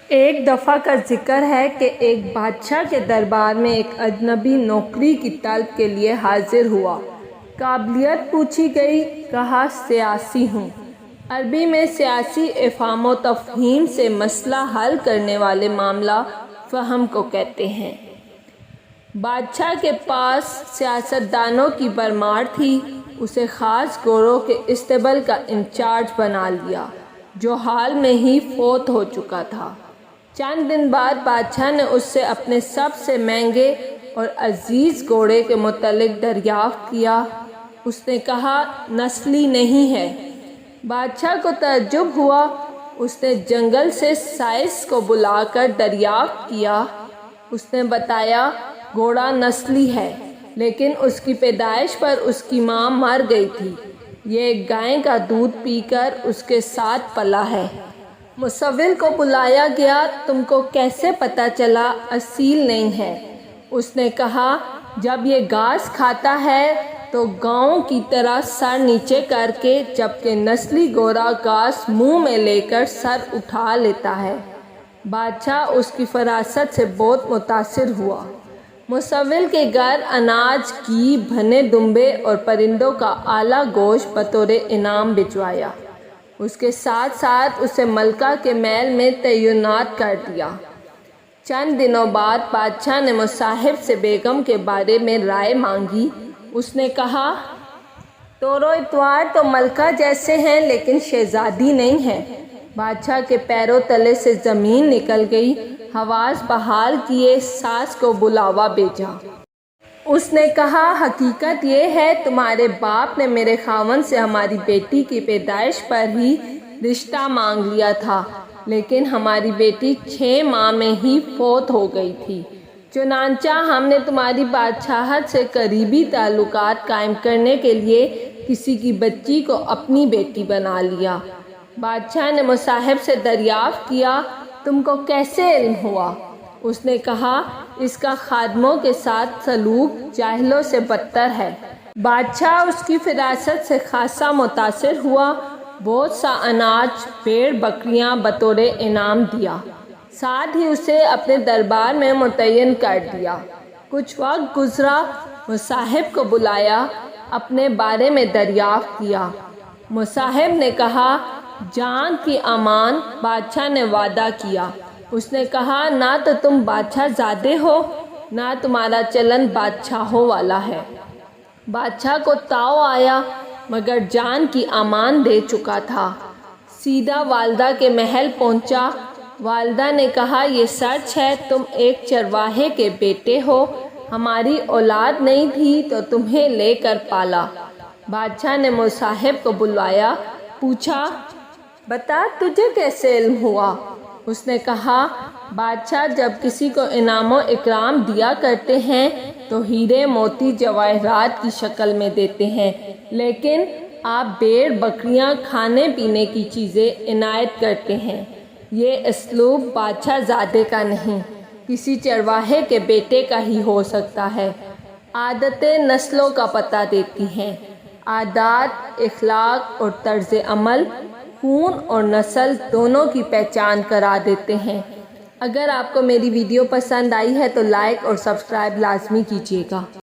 ایک دفعہ کا ذکر ہے کہ ایک بادشاہ کے دربار میں ایک اجنبی نوکری کی طلب کے لیے حاضر ہوا۔ قابلیت پوچھی گئی، کہا سیاسی ہوں۔ عربی میں سیاسی افہام و تفہیم سے مسئلہ حل کرنے والے معاملہ فہم کو کہتے ہیں۔ بادشاہ کے پاس سیاستدانوں کی بھرمار تھی۔ اسے خاص گروہ کے استبل کا انچارج بنا لیا، جو حال میں ہی فوت ہو چکا تھا۔ چند دن بعد بادشاہ نے اس سے اپنے سب سے مہنگے اور عزیز گھوڑے کے متعلق دریافت کیا۔ اس نے کہا، نسلی نہیں ہے۔ بادشاہ کو تعجب ہوا۔ اس نے جنگل سے سائس کو بلا کر دریافت کیا۔ اس نے بتایا، گھوڑا نسلی ہے، لیکن اس کی پیدائش پر اس کی ماں مر گئی تھی۔ یہ گائے کا دودھ پی کر اس کے ساتھ پلا ہے۔ مصور کو بلایا گیا۔ تم کو کیسے پتہ چلا اصیل نہیں ہے؟ اس نے کہا، جب یہ گھاس کھاتا ہے تو گاؤں کی طرح سر نیچے کر کے، جبکہ نسلی گھوڑا گھاس منہ میں لے کر سر اٹھا لیتا ہے۔ بادشاہ اس کی فراست سے بہت متاثر ہوا۔ مصور کے گھر اناج، گھی، بھنے دمبے اور پرندوں کا اعلیٰ گوشت بطور انعام بھجوایا۔ اس کے ساتھ ساتھ اسے ملکہ کے محل میں تعینات کر دیا۔ چند دنوں بعد بادشاہ نے مصاحب سے بیگم کے بارے میں رائے مانگی۔ اس نے کہا، طور و اطوار تو ملکہ جیسے ہیں، لیکن شہزادی نہیں ہے۔ بادشاہ کے پیروں تلے سے زمین نکل گئی۔ حواس بحال کیے، ساس کو بلاوا بھیجا۔ اس نے کہا، حقیقت یہ ہے، تمہارے باپ نے میرے خاوند سے ہماری بیٹی کی پیدائش پر ہی رشتہ مانگ لیا تھا، لیکن ہماری بیٹی 6 ماہ میں ہی فوت ہو گئی تھی۔ چنانچہ ہم نے تمہاری بادشاہت سے قریبی تعلقات قائم کرنے کے لیے کسی کی بچی کو اپنی بیٹی بنا لیا۔ بادشاہ نے مصاحب سے دریافت کیا، تم کو کیسے علم ہوا؟ اس نے کہا، اس کا خادموں کے ساتھ سلوک جاہلوں سے بدتر ہے۔ بادشاہ اس کی فراست سے خاصا متاثر ہوا۔ بہت سا اناج، بھیڑ بکریاں بطور انعام دیا۔ ساتھ ہی اسے اپنے دربار میں متعین کر دیا۔ کچھ وقت گزرا۔ مصاحب کو بلایا، اپنے بارے میں دریافت کیا۔ مصاحب نے کہا، جان کی امان۔ بادشاہ نے وعدہ کیا۔ اس نے کہا، نہ تو تم بادشاہ زادے ہو، نہ تمہارا چلن بادشاہوں والا ہے۔ بادشاہ کو تاؤ آیا، مگر جان کی امان دے چکا تھا۔ سیدھا والدہ کے محل پہنچا۔ والدہ نے کہا، یہ سچ ہے، تم ایک چرواہے کے بیٹے ہو۔ ہماری اولاد نہیں تھی تو تمہیں لے کر پالا۔ بادشاہ نے مصاحب کو بلایا، پوچھا، بتا تجھے کیسے علم ہوا؟ اس نے کہا، بادشاہ جب کسی کو انعام و اکرام دیا کرتے ہیں تو ہیرے موتی جواہرات کی شکل میں دیتے ہیں، لیکن آپ بھیڑ بکریاں، کھانے پینے کی چیزیں عنایت کرتے ہیں۔ یہ اسلوب بادشاہ زادے کا نہیں، کسی چرواہے کے بیٹے کا ہی ہو سکتا ہے۔ عادتیں نسلوں کا پتہ دیتی ہیں۔ عادات، اخلاق اور طرز عمل خون اور نسل دونوں کی پہچان کرا دیتے ہیں۔ اگر آپ کو میری ویڈیو پسند آئی ہے تو لائک اور سبسکرائب لازمی کیجیے گا۔